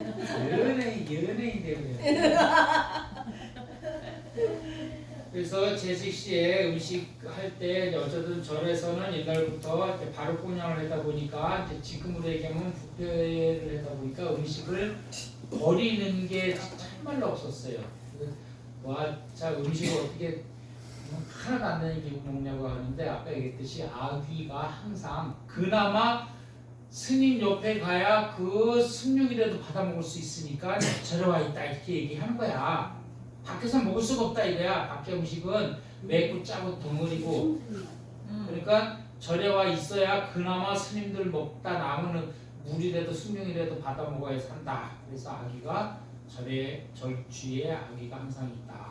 연예인 되고요. 그래서 제식 씨의 음식 할 때 어쨌든 절에서는 옛날부터 이제 바로 공양을 하다 보니까 이제 지금으로 얘기하면 부패를 하다 보니까 음식을 버리는 게 참말로 없었어요. 자 음식을 어떻게 하나도 안 되는 게 먹냐고 하는데 아까 얘기했듯이 아귀가 항상 그나마 스님 옆에 가야 그 숭늉이라도 받아 먹을 수 있으니까 절에 와 있다 이렇게 얘기하는 거야. 밖에서 먹을 수가 없다 이거야. 밖에 음식은 맵고 짜고 덩어리고. 그러니까 절에 와 있어야 그나마 스님들 먹다 남은 물이라도 숭늉이라도 받아 먹어야 산다. 그래서 아귀가 절주에 아귀가 항상 있다.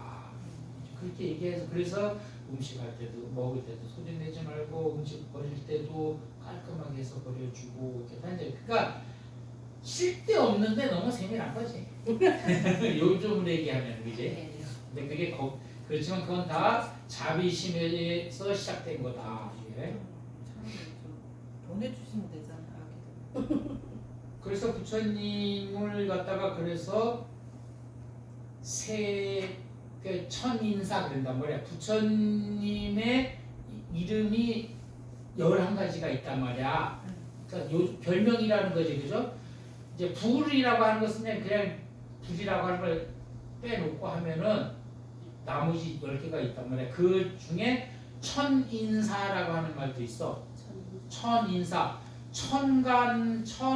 그렇게 얘기해서 그래서 음식 할 때도 먹을 때도 소리 내지 말고 음식 버릴 때도 깔끔하게 해서 버려주고 이렇게 다니죠. 그러니까 쓸데없는데 너무 세밀한 거지. 요즘으로 얘기하면 그지? 근데 그게 그렇지만 그건 다 자비심에서 시작된 거다. 이게. 보내주시면 되잖아요. 그래서 부처님을 갖다가 그래서 천인사 그런단 말이야. 부처님의 이름이 11가지가 있단 말이야. 그러니까 별명이라는 거지, 그죠? 이제 불이라고 하는 것은 그냥 불이라고 하는 걸 빼놓고 하면은 나머지 10개가 있단 말이야. 그 중에 천인사라고 하는 말도 있어. 천인사. 천이나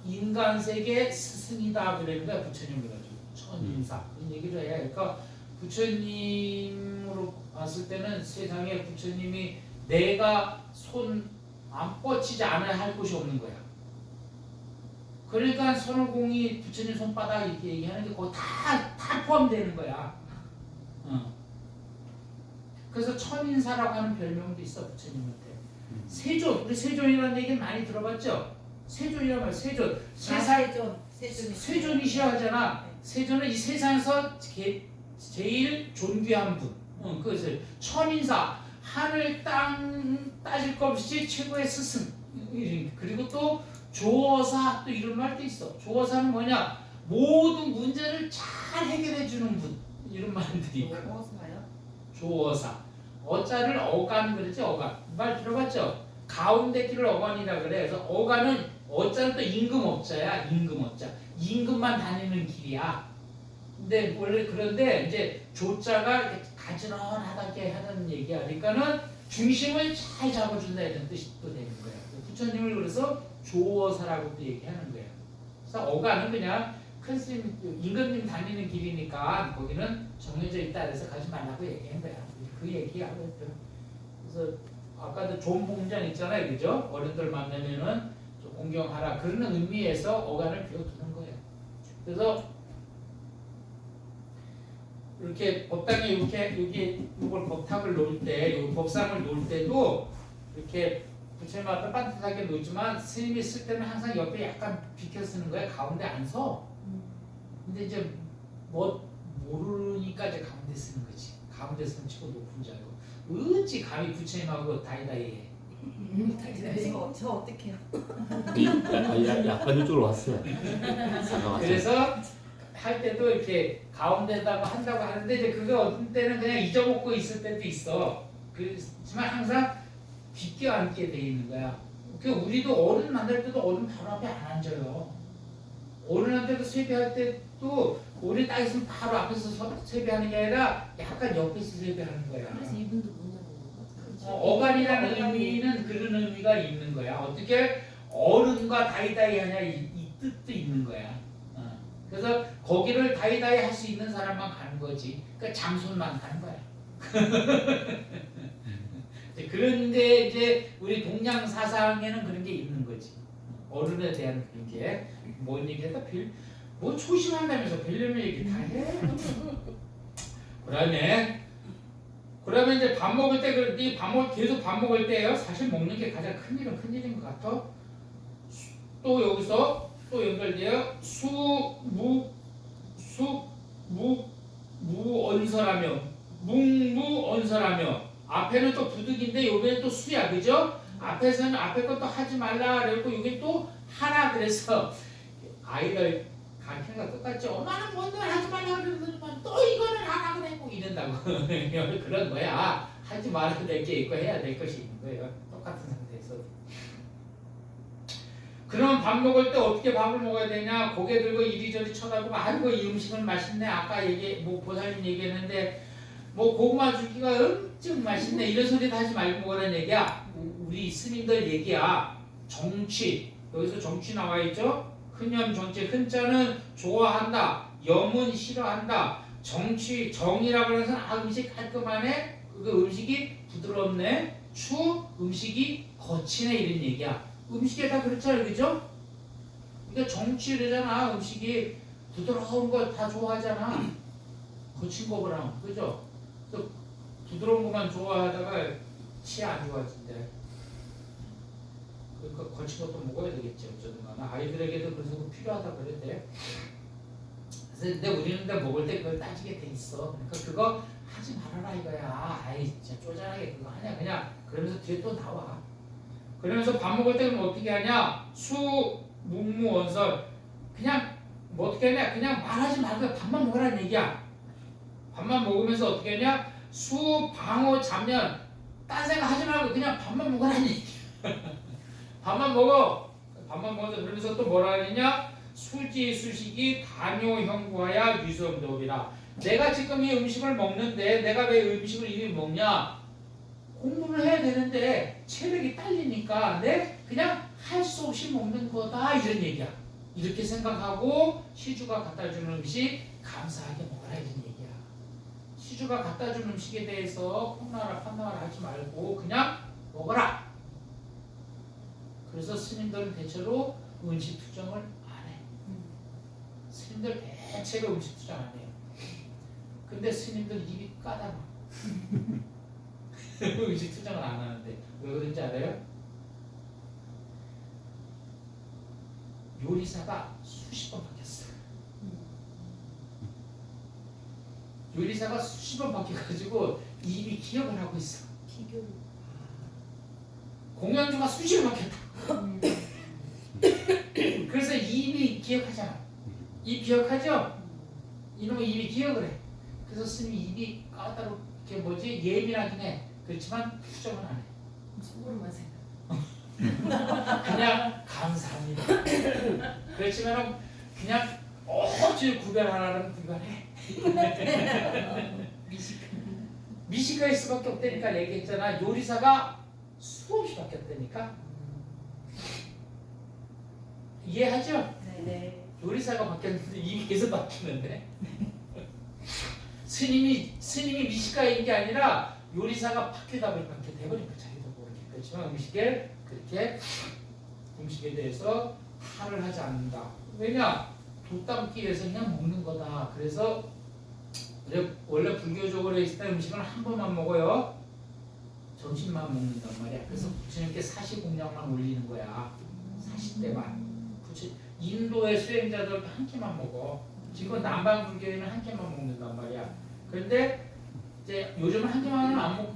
인간 세계 스승이다 그러니까 부처님을 가지고 천인사 이런 얘기를 해야. 그러니까 부처님으로 봤을 때는 세상에 부처님이 내가 손 안 뻗치지 않아야 할 곳이 없는 거야. 그러니까 손오공이 부처님 손바닥 이렇게 얘기하는 게 거기 다 포함되는 거야. 그래서 천인사라고 하는 별명도 있어 부처님한테. 세존, 우리 세존이라는 얘기는 많이 들어봤죠? 세존이란 말, 세존. 세존이시여 하잖아. 세존은 이 세상에서 제일 존귀한 분. 그래서 천인사, 하늘 땅 따질 것 없이 최고의 스승. 그리고 또 조어사, 또 이런 말도 있어. 조어사는 뭐냐? 모든 문제를 잘 해결해 주는 분. 이런 말들이 있고. 조어사. 어자를 어간 그러지, 어간. 말 들어봤죠? 가운데 길을 어간이라 그래. 그래서 어간은 어자는 또 임금업자야. 임금업자. 임금만 다니는 길이야. 근데 원래 그런데 이제 조자가 가지런하게 하는 얘기야. 그러니까는 중심을 잘 잡아준다 이런 뜻이 또 되는 거야. 부처님을 그래서 조어사라고도 얘기하는 거야. 그래서 어간은 그냥 큰 스님, 임금님 다니는 길이니까 거기는 정해져 있다 그래서 가지 말라고 얘기한 거야. 그 얘기야. 그래서 아까도 존봉장 있잖아요, 그죠? 어른들 만나면은 좀 공경하라 그런 의미에서 어간을 비워두는 거예요. 그래서 이렇게 법당에 이렇게 여기 이걸 법탁을 놓을 때, 이 법상을 놓을 때도 이렇게 부처님 앞에 반듯하게 놓지만 스님이 쓸 때는 항상 옆에 약간 비켜 쓰는 거야. 가운데 안 서. 근데 이제 뭐 모르니까 이제 가운데 쓰는 거지. 가운데 쓰면 치고 높은 자고. 어찌 감히 부처님하고 다이다이 해. 저 어떡해요? 약간 이쪽으로 왔어요. 그래서 할 때도 이렇게 가운데다가 한다고 하는데 이제 그거 어떤 때는 그냥 잊어먹고 있을 때도 있어. 그렇지만 항상 비껴 앉게 돼 있는 거야. 그 우리도 어른 만날 때도 어른 바로 앞에 안 앉아요. 어른한테도 세배할 때도 어른 딱 있으면 바로 앞에서 세배하는 게 아니라 약간 옆에서 세배하는 거야. 그래서 이분도 못 나오는 거 같아요. 어간이라는 의미는 그런 의미가 있는 거야. 어떻게 어른과 다이다이 하냐 이 뜻도 있는 거야. 그래서 거기를 다이다이 할 수 있는 사람만 가는 거지. 그러니까 장손만 가는 거야. 그런데 이제 우리 동양 사상에는 그런 게 있는 거지. 어른에 대한 그런 게 뭔 얘기다 뭐 초심한다면서 별놈의 얘기 다 해. 그러면 이제 밥 먹을 때 계속 밥 먹을 때요. 사실 먹는 게 가장 큰 일인 것 같아. 또 여기서 또 연결돼요. 무언설하며 묵무언설하며 앞에는 또 부득인데 여기는 또 수야, 그죠? 앞에서는 앞에 것도 하지 말라 그랬고 여기 또 하라 그래서 아이들 가르치는 거 똑같지. 엄마는 뭔들 하지 말라 그러더니만 또 이거는 하라 그래 뭐 이런다고. 그런 거야. 하지 말아야 될 게 있고 해야 될 것이 있는 거예요. 똑같은 상태에서. 그러면 밥 먹을 때 어떻게 밥을 먹어야 되냐? 고개 들고 이리저리 쳐다보고 아이고 이 음식은 맛있네. 아까 보살님 얘기했는데 뭐 고구마 줄기가 엄청 맛있네. 이런 소리 하지 말고 먹으라는 얘기야. 우리 스님들 얘기야. 정취. 여기서 정취 나와 있죠? 흔염 정취. 흔자는 좋아한다. 염은 싫어한다. 정취 정이라고 해서 음식 깔끔하네. 그 음식이 부드럽네. 추 음식이 거치네 이런 얘기야. 음식에 다 그렇잖아요, 그죠? 그러니까 정취래잖아. 음식이 부드러운 거 다 좋아하잖아. 거친 거보랑, 그죠? 그래서 부드러운 것만 좋아하다가 치 안 좋아진대. 그러니까 거친 것도 먹어야 되겠지, 어쩌든가. 아이들에게도 그래서 필요하다 그랬대. 그래서 근데 우리는 먹을 때 그걸 따지게 돼 있어. 그러니까 그거 하지 말아라 이거야. 아이 진짜 쪼잔하게 그거 하냐 그냥. 그러면서 뒤에 또 나와. 그러면서 밥 먹을 때는 어떻게 하냐? 수, 묵무, 원설. 그냥 뭐 어떻게 하냐? 그냥 말하지 말고 밥만 먹으라는 얘기야. 밥만 먹으면서 어떻게 하냐? 수, 방어, 잡년. 딴 생각 하지 말고 그냥 밥만 먹으라는 얘기야. 밥만 먹어. 밥만 먹어서 그러면서 또 뭐라 하느냐? 수지, 수식이 단요, 형구하야 유성dob이라. 내가 지금 이 음식을 먹는데 내가 왜 음식을 이리 먹냐? 공부를 해야 되는데 체력이 딸리니까 내 그냥 할 수 없이 먹는 거다 이런 얘기야. 이렇게 생각하고 시주가 갖다 주는 음식 감사하게 먹어라 이런 얘기야. 시주가 갖다 주는 음식에 대해서 콩나라 판나라 하지 말고 그냥 먹어라. 그래서 스님들은 대체로 음식 투정을 안 해. 스님들 대체로 음식 투정 안 해요. 근데 스님들 입이 까다로워. 음식 투정을 안 하는데 왜 그런지 알아요? 요리사가 수십 번 바뀌었어. 요리사가 수십 번 바뀌어가지고 입이 기억을 하고 있어. 비교. 공연주가 수십 번 바뀌었다. 그래서 입이 기억하잖아. 입 기억하죠? 이놈의 입이 기억을 해. 그래서 스님이 입이 까다롭게 예민하긴 해. 그렇지만 투정은 안 해. 속으로만 생각. 그냥 감사합니다. 그렇지만 그냥 어찌 구별하라면 구별해. 미식가일 수밖에 없다니까 얘기했잖아. 요리사가 수없이 바뀌었다니까. 이해하죠? 네. 요리사가 바뀌었는데 입이 계속 바뀌는데. 스님이 미식가인 게 아니라 요리사가 바뀌다 보니까 그렇게 돼버린 거 자기도 모르게. 그렇지만 음식에 대해서 탈을 하지 않는다. 왜냐? 돛담기 위해서 그냥 먹는 거다. 그래서 원래 불교적으로 있을 때 음식을 한 번만 먹어요. 점심만 먹는단 말이야. 그래서 부처님께 사시공양만 올리는 거야. 40대만. 인도의 수행자들도 한 끼만 먹어. 지금 남방 불교에는 한 끼만 먹는단 말이야. 그런데 이제 요즘은 한 끼만은 안 먹고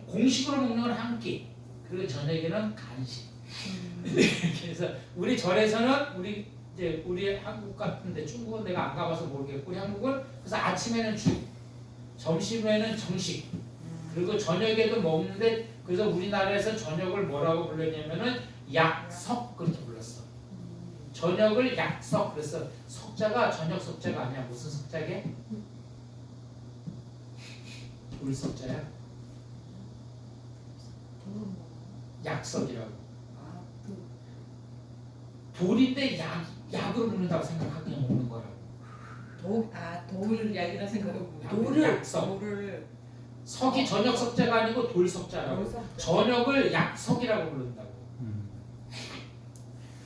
공식으로 먹는 건 한 끼. 그리고 저녁에는 간식. 그래서 우리 절에서는 우리 한국 같은데 중국은 내가 안 가봐서 모르겠고 우리 한국은 그래서 아침에는 죽, 점심에는 정식, 그리고 저녁에도 먹는데 그래서 우리나라에서 저녁을 뭐라고 불렀냐면은 약석 그렇게 불렀어. 저녁을 약석. 그래서 석자가 저녁 석자가 아니야. 무슨 석자게? 돌 석자야. 약석이라고. 돌인데 약으로 먹는다고 생각하고 그냥 먹는 거라고. 돌 약이라 생각하고 돌을 석이 저녁 석자가 아니고 돌 석자라고. 저녁을 약석이라고 부른다고.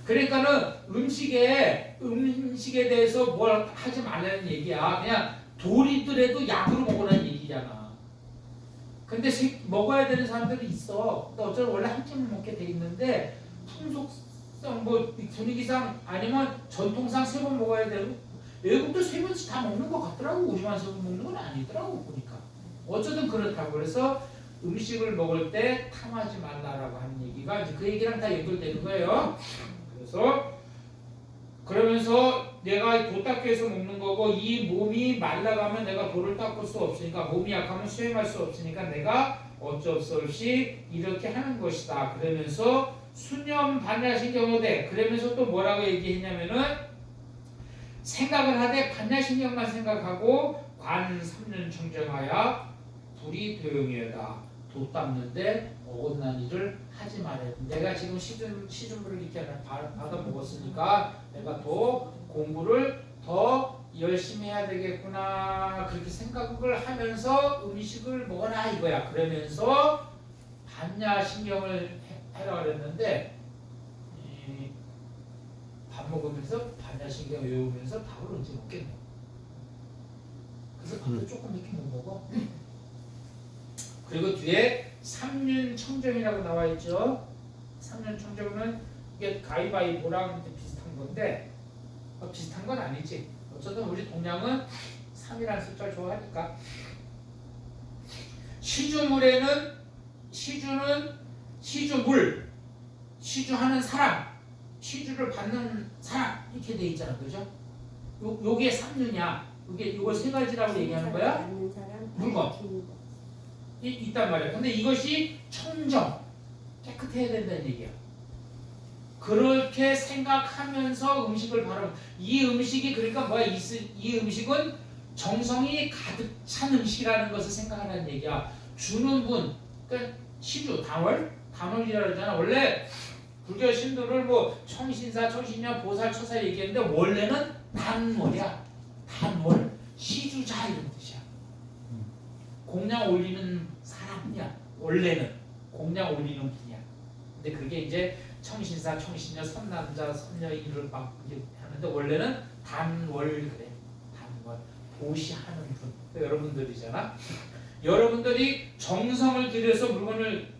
그러니까는 음식에 대해서 뭘 하지 말라는 얘기야. 그냥 돌이더라도 약으로 먹으라는 얘기잖아. 근데 먹어야 되는 사람들이 있어. 근데 어차피 원래 한 끼만 먹게 돼 있는데 풍속상 분위기상 아니면 전통상 3번 먹어야 되고 외국도 3번씩 다 먹는 것 같더라고. 우리만 3번 먹는 건 아니더라고 보니까. 어쨌든 그렇다고. 그래서 음식을 먹을 때 탐하지 말라라고 하는 얘기가 이제 그 얘기랑 다 연결되는 거예요. 그래서 그러면서 내가 도 닦기 위해서 먹는 거고 이 몸이 말라가면 내가 도를 닦을 수 없으니까 몸이 약하면 수행할 수 없으니까 내가 어쩔 수 없이 이렇게 하는 것이다. 그러면서 수념 반야신경어대 그러면서 또 뭐라고 얘기했냐면은 생각을 하되 반야신경만 생각하고 관 3년 청정하여 불이 도용이여다. 도 닦는데 어긋난 일을 하지 말아야 돼. 내가 지금 시중물을 이렇게 받아 먹었으니까 내가 더 공부를 더 열심히 해야 되겠구나 그렇게 생각을 하면서 음식을 먹어라 이거야. 그러면서 반야신경을 해라 그랬는데 밥 먹으면서 반야신경 외우면서 밥을 언제 먹겠노? 그래서 밥도 조금 이렇게 못 먹어. 그리고 뒤에 삼륜청정이라고 나와 있죠. 삼륜청정은 이게 가위바위보랑 비슷한 건데 비슷한 건 아니지. 어쨌든 우리 동양은 3이라는 숫자를 좋아하니까. 시주물에는 시주물, 시주하는 사람, 시주를 받는 사람 이렇게 돼 있잖아, 그죠? 요게 삼륜이야. 요걸 세 가지라고 얘기하는 거야. 물건. 있단 말이야. 근데 이것이 청정, 깨끗해야 된다는 얘기야. 그렇게 생각하면서 음식을 바로 이 음식이 그러니까 뭐야? 이 음식은 정성이 가득 찬 음식이라는 것을 생각하라는 얘기야. 주는 분, 그러니까 시주, 단월이라고 그러잖아. 원래 불교 신도를 뭐 청신사, 청신녀, 보살, 처사 얘기했는데 원래는 단월이야. 단월, 시주자 이런 뜻이야. 공양 올리는 사람이야. 원래는 공양 올리는 분이야. 근데 그게 이제 청신사, 청신녀, 선남자, 선녀 이를 막 하는데 원래는 단월 그래. 단월 보시하는 분. 그러니까 여러분들이잖아. 여러분들이 정성을 들여서 물건을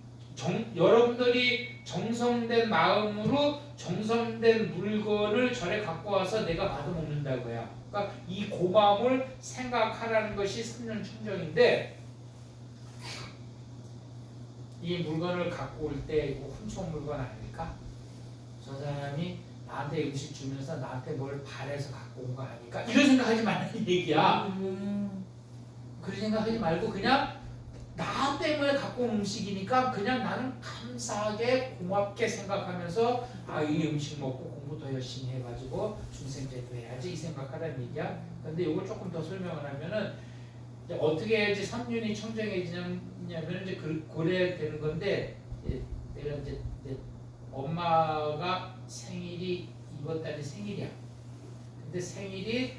여러분들이 정성된 마음으로 정성된 물건을 절에 갖고 와서 내가 받아 먹는다고요. 그러니까 이 고마움을 생각하라는 것이 삼륜청정인데 이 물건을 갖고 올 때 이거 훔쳐온 물건 아닐까? 저 사람이 나한테 음식 주면서 나한테 뭘 바래서 갖고 온 거 아닐까? 이런 생각하지 말라는 얘기야. 그런 생각하지 말고 그냥 나 때문에 갖고 온 음식이니까 그냥 나는 감사하게 고맙게 생각하면서 이 음식 먹고 공부 더 열심히 해가지고 중생제도 해야지 이 생각하라는 얘기야. 근데 이걸 조금 더 설명을 하면은 이제 어떻게 해야지 삼륜이 청정해지냐면 이제 그래 되는 건데 내가 이제 엄마가 생일이 이번 달이 생일이야. 근데 생일이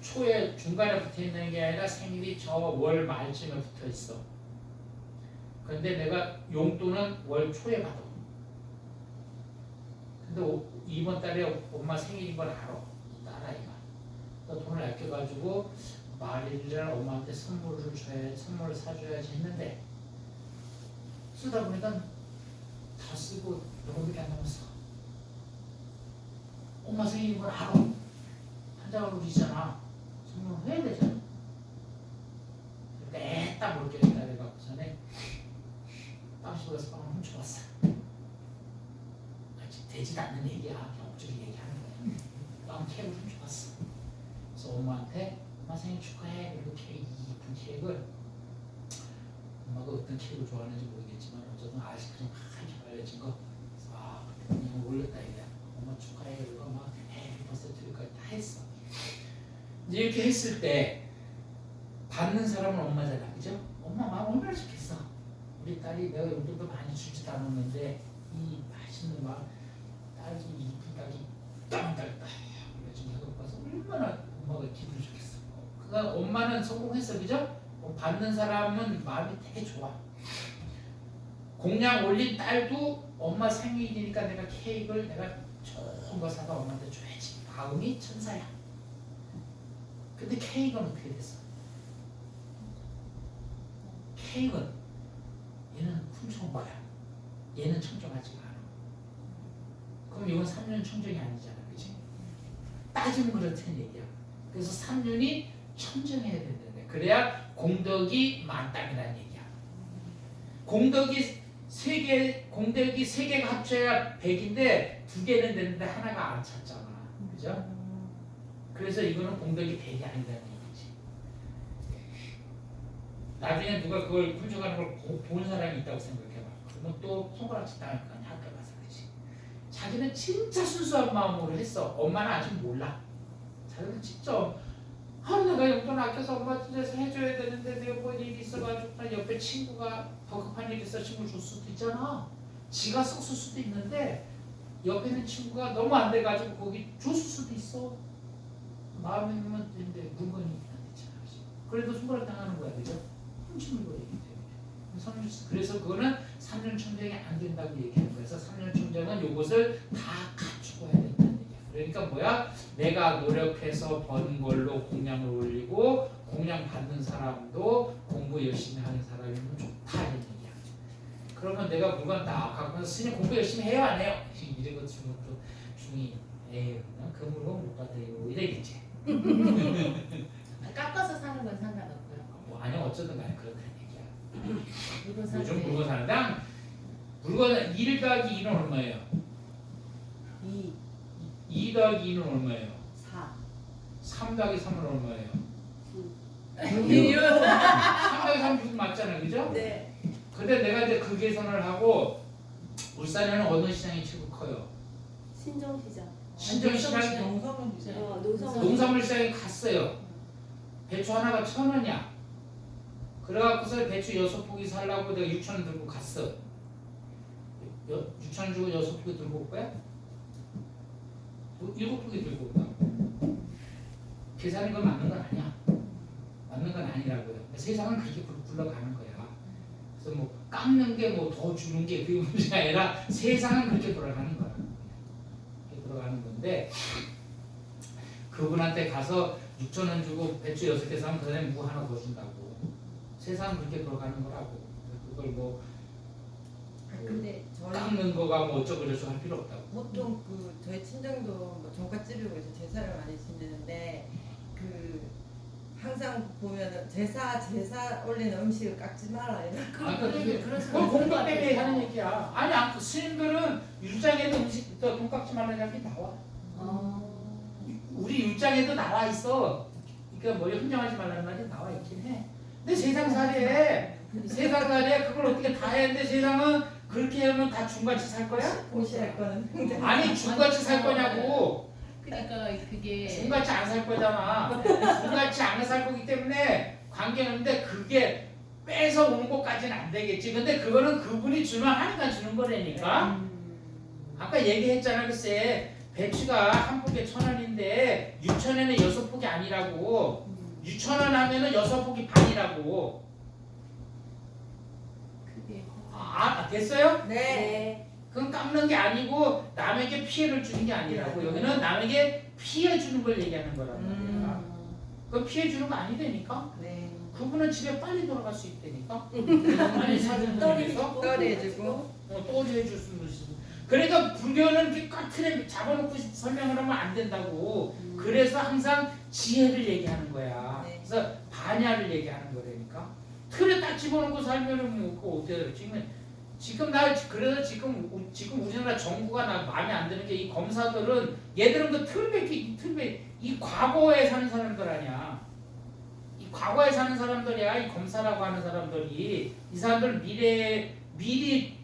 초에 중간에 붙어 있는 게 아니라 생일이 저 월 말쯤에 붙어 있어. 근데 내가 용돈은 월 초에 받아. 근데 이번 달에 엄마 생일인 걸 알아. 이 딸아이가. 돈을 아껴가지고 말일날 엄마한테 선물을 사줘야지 했는데 쓰다 보니까 다 쓰고 요거밖에 안 남았어. 엄마 생일인 걸 알아. 한 장으로 있잖아. 선물 해야 되잖아. 딱 모르겠다 내가 전에 빵집에서 빵을 훔쳐봤어. 아직 되지도 않는 얘기야. 그냥 억지로 얘기하는 거야. 빵 케이크를 훔쳐봤어. 그래서 엄마한테 엄마 생일 축하해. 그리고 케이크, 이쁜 케이크를 엄마가 어떤 케이크를 좋아하는지 모르겠지만 어쨌든 아이스크림 하게 발려진 거 그냥 올렸다 이거야. 엄마 축하해. 그리고 막 해피 버스데이까지 다 했어. 이제 이렇게 했을 때 받는 사람은 엄마잖아, 그죠? 엄마 마음 얼마나 좋겠어. 우리 딸이 내가 용돈도 많이 주지도 않았는데 이 맛있는 막 딸이 이쁜 딸이 땅딸 그래가지고 해갖고 와서 얼마나 엄마가 기분이 좋겠어. 그러니까 엄마는 성공했어, 그죠? 받는 사람은 마음이 되게 좋아. 공양 올린 딸도 엄마 생일이니까 내가 케이크를 내가 좋은 거 사다 엄마한테 줘야지. 마음이 천사야. 근데 케이크는 어떻게 됐어? 케이크는 얘는 훔쳐온 거야. 얘는 청정하지가 않아. 그럼 이건 3년 청정이 아니잖아, 그치? 따지면 그렇다는 얘기야. 그래서 3년이 청정해야 된다는 거야. 그래야 공덕이 만땅이라는 얘기야. 공덕이 세 개가 합쳐야 100인데 2개는 되는데 하나가 안 찼잖아. 그죠? 그래서 이거는 공덕이 백이 아니라는 얘기지. 나중에 누가 그걸 훔쳐가는 걸 본 사람이 있다고 생각해봐. 그러면 또 손가락질 당할 거 아니야. 학교 가서 그러지. 자기는 진짜 순수한 마음으로 했어. 엄마는 아직 몰라. 자기는 직접 내가 용돈 아껴서 엄마 집에서 해줘야 되는데 내가 뭐 일이 있어가지고 옆에 친구가 더 급한 일이 있어 친구 줄 수도 있잖아. 지가 썼을 수도 있는데 옆에 있는 친구가 너무 안 돼가지고 거기 줬을 수도 있어. 마음에 있으면 되는데 물건이 안 되잖아. 그래도 손가락 당하는 거야, 그죠? 훔치는 거예요. 그래서 그거는 3년 청정이 안 된다고 얘기하는 거예요. 그래서 3년 청정은 요것을 다 갖추고 해야 된다는 얘기야. 그러니까 뭐야? 내가 노력해서 번 걸로 공양을 올리고 공양 받는 사람도 공부 열심히 하는 사람이면 좋다 이런 얘기야. 그러면 내가 물건 다 갖고 스님 공부 열심히 해요 안 해요? 이러고 주면 또 중이 에휴 그 물건 못 받아요 이러겠지. 깎아서 사는 건 상관없고요. 뭐 아니 어쩌든 간에 그렇다는 얘기야. 물건 살 요즘 때 물건 사는당 물건 1 더하기 2는 얼마예요? 2, 2 더하기 2는 얼마예요? 4, 3 더하기 3은 얼마예요? 9. 3 더하기 3 6 맞잖아요, 그죠? 네. 근데 내가 이제 그 계산을 하고 울산에는 어느 시장이 최고 커요? 신정시장. 신정시장 농성은 농성원. 농산물 시장에 갔어요. 배추 하나가 1,000원이야. 그래갖고서 배추 6포기 살라고 내가 6,000원 들고 갔어. 6,000원 주고 6포기 들고 올 거야? 7포기 들고 온다고. 계산이 건 맞는 건 아니야. 맞는 건 아니라고요. 세상은 그렇게 굴러가는 거야. 그래서 뭐 깎는 게 뭐 더 주는 게 그게 문제가 아니라 세상은 그렇게 돌아가는 거야. 그렇게 돌아가는 건데 그분한테 가서 6,000원 주고 배추 6개 사면 그 다음에 무 하나 더 준다고. 세상은 그렇게 돌아가는 거라고. 그걸 뭐 근데 저희 깎는 거가 뭐 어쩌고 저쩌고 할 필요 없다고. 보통 그 저희 친정도 뭐 종갓집이고 이제 제사를 많이 지내는데 그 항상 보면은 제사 올리는 음식을 깎지 마라 이런. 그건 공덕 때문에 하는 얘기야. 아니 그 스님들은 율장에도 음식 돈 깎지 말라는 게 나와. 우리 율장에도 나와 있어. 그러니까 뭐 흥정하지 말라는 말이 나와 있긴 해. 근데 세상살이에 그걸 어떻게 다 해? 근데 세상은 그렇게 하면 다 중같이 살 거야? 고시할 거는 아니 중같이 살 거냐고. 그러니까 그게 중같이 안 살 거잖아. 중같이 안 살 거기 때문에 관계는 없는데 그게 빼서 오는 것까지는 안 되겠지. 근데 그거는 그분이 주면 하니까 주는 거라니까. 아까 얘기했잖아. 글쎄 배추가 한 포기에 1,000원인데 6,000원에 6포기 아니라고. 6,000원 하면은 6포기 반이라고. 그게 됐어요? 네. 그건 깎는 게 아니고 남에게 피해를 주는 게 아니라고. 여기는 남에게 피해 주는 걸 얘기하는 거란 말이야. 그건 피해 주는 거 아니다니까. 네. 그분은 집에 빨리 돌아갈 수 있다니까. 아니 사진에서 떨해주고. 또 해줄 수는 있어. 그러니까 불교는 이렇게 꽉 틀에 잡아놓고 설명을 하면 안 된다고. 그래서 항상 지혜를 얘기하는 거야. 네. 그래서 반야를 얘기하는 거라니까. 틀에 딱 집어넣고 살면은 뭐 그거 어떻게 돼? 지금 나 그래서 지금 우리나라 정부가 나 마음에 안 드는 게 이 검사들은 얘들은 그 틀배 이 과거에 사는 사람들 아니야. 이 과거에 사는 사람들이야. 이 검사라고 하는 사람들이 이 사람들 미리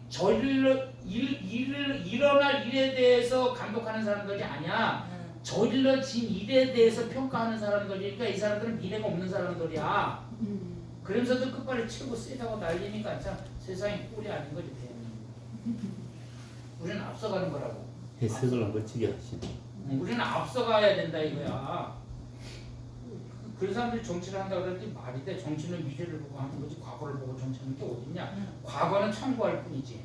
일어날 일에 대해서 감독하는 사람들이 아니야. 저질러진 일에 대해서 평가하는 사람들이니까 이 사람들은 미래가 없는 사람들이야. 그러면서도 끝발을 치고 세다고 난리니까 참 세상이 꼴이 아닌 거지. 우리는 앞서가는 거라고. 해석을 멋지게 하시네. 우리는 앞서가야 된다 이거야. 그런 사람들이 정치를 한다고 그랬더니 말이 돼. 정치는 미래를 보고 하는 거지 과거를 보고 정치하는 게 어딨냐. 과거는 참고할 뿐이지.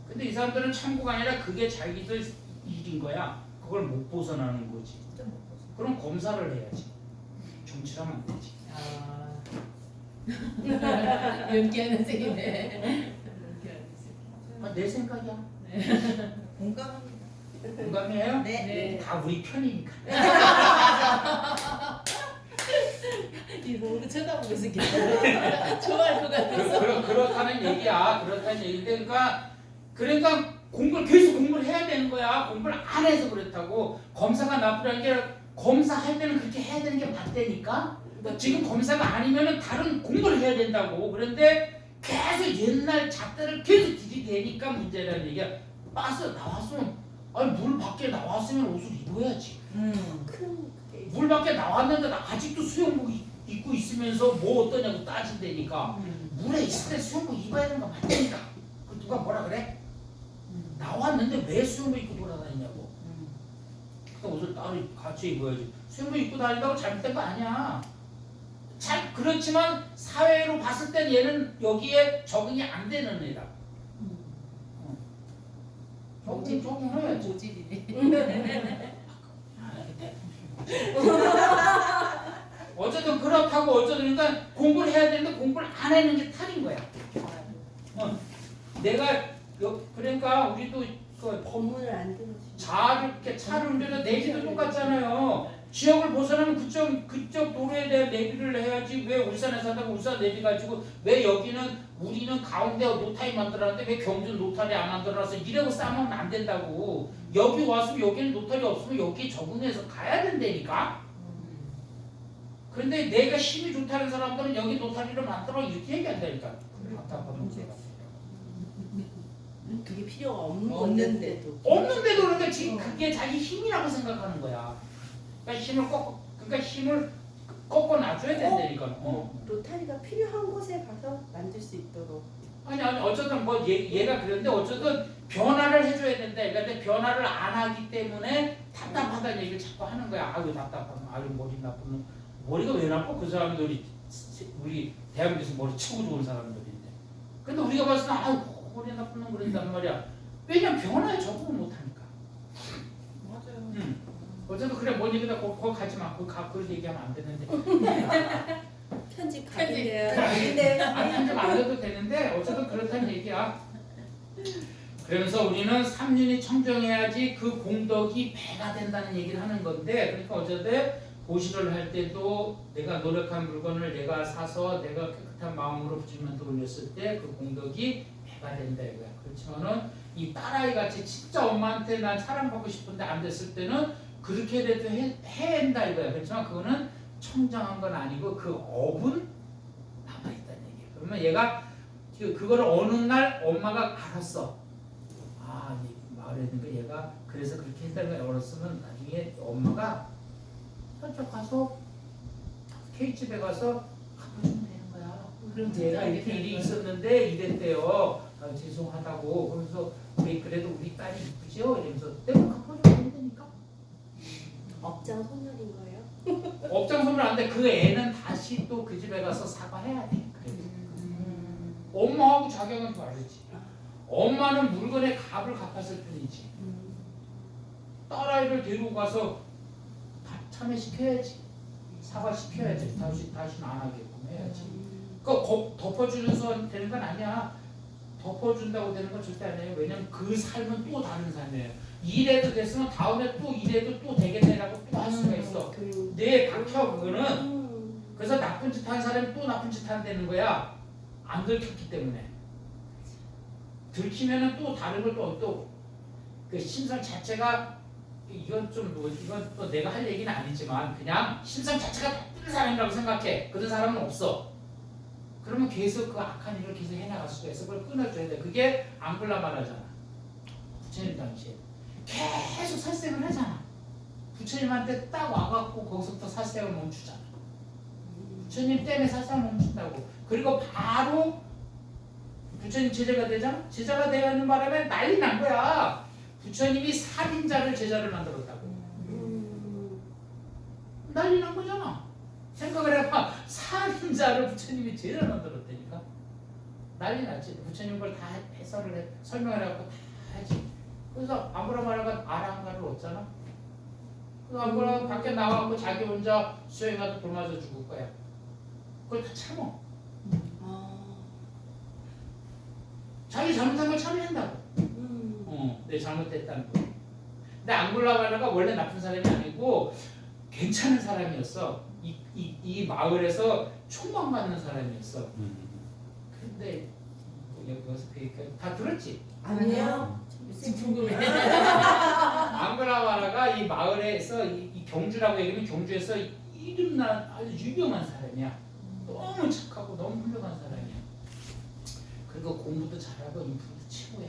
근데 이 사람들은 참고가 아니라 그게 자기들 일인 거야. 그걸 못 벗어나는 거지. 그럼 검사를 해야지. 정치를 하면 안 되지. 연기하는 생이네. 내 생각이야. 공감합니다. 공감해요? 네. 다 우리 편이니까. 이거 오늘 쳐다보고 있었겠다. 좋아할 것 같아서. 그렇다는 얘기야. 그렇다는 얘기인데 그러니까 공부를 계속 공부를 해야 되는 거야. 공부를 안 해서 그렇다고. 검사가 나쁘다는 게 아니라 검사할 때는 그렇게 해야 되는 게 맞다니까. 지금 검사가 아니면은 다른 공부를 해야 된다고. 그런데 계속 옛날 잣대를 계속 들이대니까 문제라는 얘기야. 버스 나왔으면 아니 물 밖에 나왔으면 옷을 입어야지. 큰 그게 있어. 물 밖에 나왔는데 아직도 수영복 입고 있으면서 뭐 어떠냐고 따진다니까. 물에 있을 때 수영복 입어야 되는 거 맞다니까. 그 누가 뭐라 그래? 나왔는데 왜 수영복 입고 돌아다니냐고. 그러니까 옷을 따로 같이 입어야지. 수영복 입고 다닌다고 잘못된 거 아니야. 잘 그렇지만 사회로 봤을 땐 얘는 여기에 적응이 안 되는 애다. 적응해야지. 모질이네. 어쨌든 그렇다고 어쨌든 그러니까 공부를 해야 되는데 공부를 안 하는 게 탈인 거야. 내가 그러니까 우리도 그 법문을 안 들으시면 자를 이렇게 차를 운전해 내비도 똑같잖아요. 지역을 벗어나면 그쪽 도로에 대한 내비를 해야지. 왜 울산에 산다고 울산 내비 가지고 왜 여기는 우리는 가운데 노타리 만들었는데 왜 경주는 노타리 안 만들어서 이러고 싸우면 안 된다고. 여기 왔으면 여기는 노타리 없으면 여기 적응해서 가야 된다니까. 그런데 내가 힘이 좋다는 사람들은 여기 노타리를 만들어 이렇게 얘기한다니까. 답답한 문제가. 그게 필요가 없는 없는데. 건데도 없는데도 그러니까 지금 그게 자기 힘이라고 생각하는 거야. 그러니까 힘을 꺾어 놔줘야 된다니까. 로타리가 필요한 곳에 가서 만들 수 있도록 아니 어쨌든 뭐 얘가 그런데 어쨌든 변화를 해줘야 된다. 그러니까 변화를 안 하기 때문에 답답하다는 얘기를 자꾸 하는 거야. 아유 답답하면 아유 머리 나쁜 놈. 머리가 왜 나빠? 그 사람들이 우리 대한민국에서 머리 최고 좋은 사람들인데. 근데 우리가 봤을 때 아유 머리 나쁜 놈 그런단 말이야. 왜냐면 변화에 적응을 못하니까. 맞아요. 어쨌든 그래 뭔 얘기다 거기 가지 마. 거기 그런 얘기하면 안 되는데. 편집 편집. 가능해요. 네. 아니 좀 안 해도 되는데 어쨌든 그렇다는 얘기야. 그러면서 우리는 3년이 청정해야지 그 공덕이 배가 된다는 얘기를 하는 건데 그러니까 어쨌든 고시를 할 때도 내가 노력한 물건을 내가 사서 내가 깨끗한 마음으로 부처님한테 올렸을 때 그 공덕이 배가 된다 이거야. 그렇지만은 이 딸아이 같이 진짜 엄마한테 난 사랑받고 싶은데 안 됐을 때는 그렇게 돼도 해낸다 이거야. 그렇지만 그거는 청정한 건 아니고 그 업은 남아있다는 얘기야. 그러면 얘가 그거를 어느 날 엄마가 알았어. 아, 이 마을에 있는 거 얘가 그래서 그렇게 했다는 걸 알았으면 나중에 엄마가 저쪽 가서 K집에 가서 갚아주면 되는 거야. 그럼 얘가 진짜 이렇게 일이 있었는데 이랬대요. 아, 죄송하다고. 그러면서 그래도 우리 딸이 이쁘죠? 이러면서 내가 갚아주면 된다니까. 업장 소멸인 거예요? 업장 소멸 안 돼. 그 애는 다시 또 그 집에 가서 사과해야 돼. 그래도. 엄마하고 자기는 다르지. 엄마는 물건의 값을 갚았을 뿐이지. 딸아이를 데리고 가서 참여시켜야지. 사과시켜야지. 다시는 안 하게끔 해야지. 그거 덮어주면서 되는 건 아니야. 덮어준다고 되는 건 절대 아니에요. 왜냐면 그 삶은 또 다른 삶이에요. 이래도 됐으면 다음에 또 이래도 또 되겠네라고 또 할 수가 있어. 뇌에 박혀 그거는. 그래서 나쁜 짓 한 사람이 또 나쁜 짓 한다는 거야. 안 들켰기 때문에. 들키면은 또 다른 걸 또 그 심성 자체가 이건 또 내가 할 얘기는 아니지만 그냥 심성 자체가 나쁜 사람이라고 생각해. 그런 사람은 없어. 그러면 계속 그 악한 일을 계속 해나갈 수가 있어. 그걸 끊어줘야 돼. 그게 앙글라 말하잖아. 부처님 당시에 계속 살생을 하잖아. 부처님한테 딱 와갖고 거기서부터 살생을 멈추잖아. 부처님 때문에 살생을 멈춘다고. 그리고 바로 부처님 제자가 되잖아. 제자가 되는 바람에 난리 난 거야. 부처님이 살인자를 제자를 만들었다고. 난리 난 거잖아. 생각을 해봐. 살인자를 부처님이 제자를 만들었다니까. 난리 났지. 부처님 걸 다 설명을 해갖고 다 하지. 그래서 아무라마라가 아라한가를 얻잖아. 그 아무라 밖에 나와갖고 자기 혼자 수행하다 돌 맞아 죽을 거야. 그걸 다 참어. 자기 잘못한 걸 참여한다고. 내 잘못됐다는 거. 근데 앙골라마라가 원래 나쁜 사람이 아니고 괜찮은 사람이었어. 이 마을에서 총망받는 사람이었어. 근데 여기서 다 들었지? 아니요. 궁금해. 앙그라마라가 이 마을에서 이 경주라고 얘기하면 경주에서 이름난 아주 유명한 사람이야. 너무 착하고 너무 훌륭한 사람이야. 그리고 공부도 잘하고 인품도 최고야.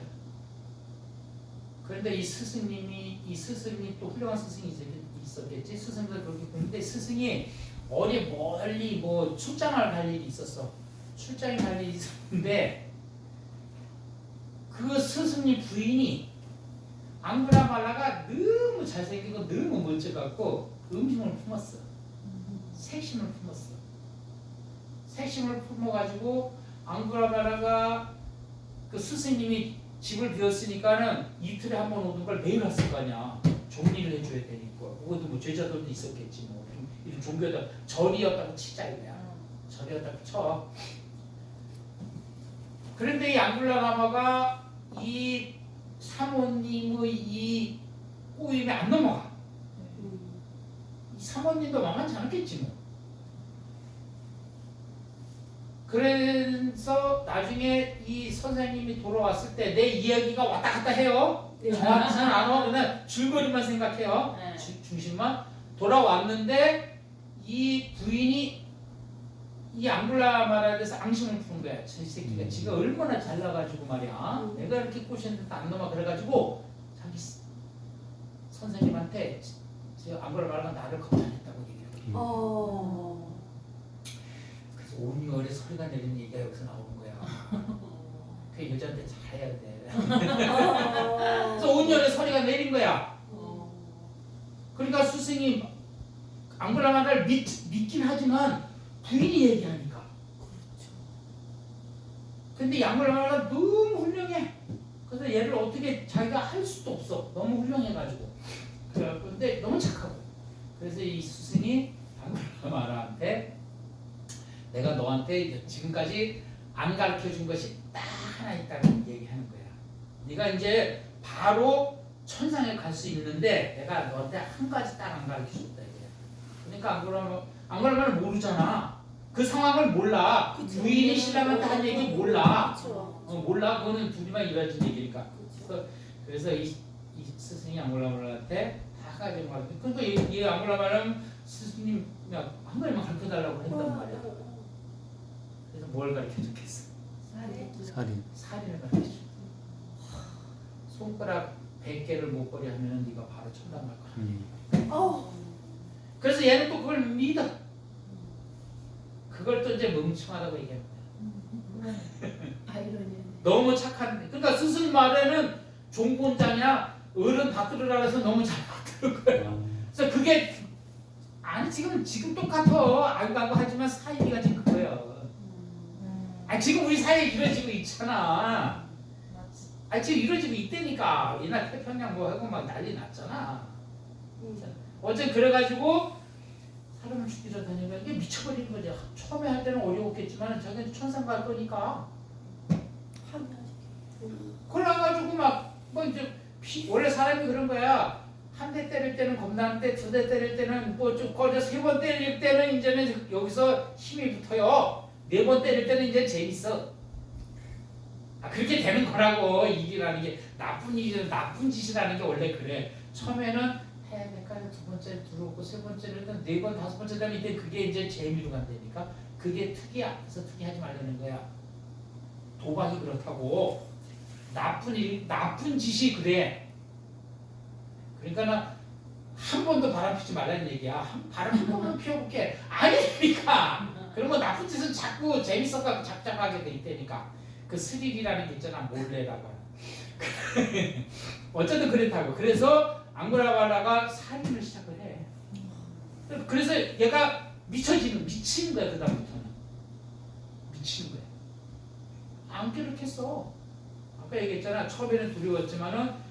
그런데 이 스승님 또 훌륭한 스승이 있었겠지. 스승도 그렇게 공부인데 스승이 어디 멀리 뭐 출장을 갈 일이 있었어. 출장에 갈 일이 있었는데 그 스승님 부인이 앙그라말라가 너무 잘생기고 너무 멋져갖고 음심을 품었어. 색심을 품었어. 색심을 품어가지고 앙그라말라가 그 스승님이 집을 비웠으니까는 이틀에 한 번 오는 걸 매일 왔을 거 아니야. 정리를 해줘야 되니까. 그것도 뭐 제자들도 있었겠지 뭐. 이런 종교다 절이었다고 치자 이거야. 절이었다고 쳐. 그런데 이 앙글라마가 이 사모님의 이 꼬임에 안 넘어가. 이 사모님도 만만치 않았겠지 뭐. 그래서 나중에 이 선생님이 돌아왔을 때 내 이야기가 왔다 갔다 해요. 정확히는 안 와. 그냥 줄거리만 생각해요. 네. 중심만. 돌아왔는데 이 부인이 이 앙글라마라에 대해서 앙심을 푸는 거야. 저 새끼가 지가 얼마나 잘나가지고 말이야. 내가 이렇게 꼬셨는데 안 넘어. 그래가지고 자기 선생님한테 저 앙글라마라가 나를 검찰했다고 얘기해요. 그래서 온열에 소리가 내리는 얘기가 여기서 나오는 거야. 그 여자한테 잘해야 돼. 그래서 온열에 소리가 내린 거야. 그러니까 스승이 앙글라마라를 믿긴 하지만 부인이 얘기하니까. 근데 이 앙글라마라가 너무 훌륭해. 그래서 얘를 어떻게 자기가 할 수도 없어. 너무 훌륭해가지고. 근데 너무 착하고. 그래서 이 스승이 앙글라마라한테 내가 너한테 지금까지 안 가르쳐준 것이 딱 하나 있다는 얘기하는 거야. 네가 이제 바로 천상에 갈 수 있는데 내가 너한테 한 가지 딱 안 가르쳐줬다 이거야. 그러니까 앙글라마는 모르잖아. 그 상황을 몰라. 그쵸. 부인이 신랑한테 한 얘기 몰라. 그쵸. 몰라. 그거는 둘이만 이루어진 얘기니까. 그래서 이 스승이 앙글라마한테 다 가지고 말. 그러니까 이 앙글라마는 스승님 한 가지만 가르쳐달라고 했단 말이야. 그래서 뭘 가르쳐줬겠어? 살인을 가르쳐줘. 손가락 100개를 못 버리 하면은 네가 바로 천당 갈 거야. 그래서 얘는 또 그걸 믿어. 그걸 또 이제 멍청하다고 얘기하는 거야. 아이러니. 너무 착한. 그러니까 스승 말에는 종본장이야 어른 받들으라 해서 너무 잘 받들은 거야. 그래서 그게 아니 지금 똑같아. 알고 하지만 사이비가 지금 그거야. 지금 우리 사이에 이루어지고 있잖아. 지금 이루어지고 있다니까. 옛날 태평양 뭐 하고 막 난리 났잖아. 어제 그래가지고 사람을 죽이러 다니면 이게 미쳐버리는 거지. 처음에 할 때는 어려웠겠지만 자기는 천상 갈 거니까. 그래가지고 뭐 이제 원래 사람이 그런 거야. 한 대 때릴 때는 겁나는데 두 대 때릴 때는 뭐 좀 거저 세 번 때릴 때는 이제는 여기서 힘이 붙어요. 네 번 때릴 때는 이제 재밌어. 그렇게 되는 거라고. 일이라는 게 나쁜 일이든 나쁜 짓이라는 게 원래 그래. 처음에는 해야 될까요? 두 번째 들어오고 세 번째는 네 번 다섯 번째 되면 이때 그게 이제 재미로 간다니까. 그게 특이 앞에서 특이하지 말라는 거야. 도박이 그렇다고. 나쁜 짓이 그래. 그러니까 나 한 번도 바람 피지 말라는 얘기야. 바람 한 번만 피워볼게. 아니니까. 그런 거 나쁜 짓은 자꾸 재밌어가지고 잡잡하게 돼 있다니까. 그 스릴이라는 게 있잖아. 몰래라고. 어쨌든 그렇다고. 그래서 앙글라마라가 살인을 시작을 해. 그래서 얘가 미치는 거야. 그다음부터는 미치는 거야. 안 괴롭혔어. 아까 얘기했잖아. 처음에는 두려웠지만은